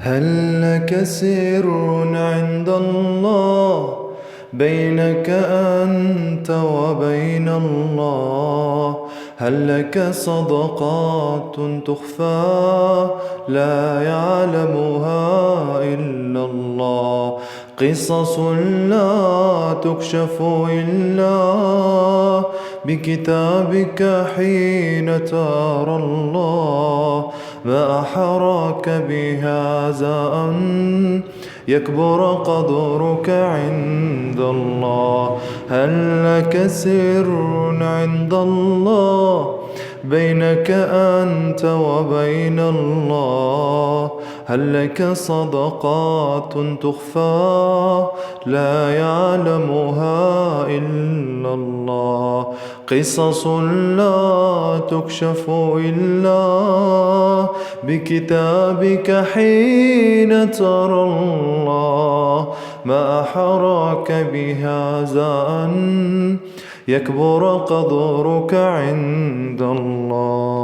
هل لك سر عند الله بينك أنت وبين الله؟ هل لك صدقات تخفى لا يعلمها إلا الله؟ قصص لا تكشف إلا بكتابك حين ترى الله. ما أحراك بهذا أن يكبر قدرك عند الله؟ هل لك سر عند الله بينك أنت وبين الله؟ هل لك صدقات تخفى لا يعلمها إلا الله؟ قصص لا تكشف إلا بكتابك حين ترى الله. ما أحراك بهذا أن يكبر قدرك عند الله؟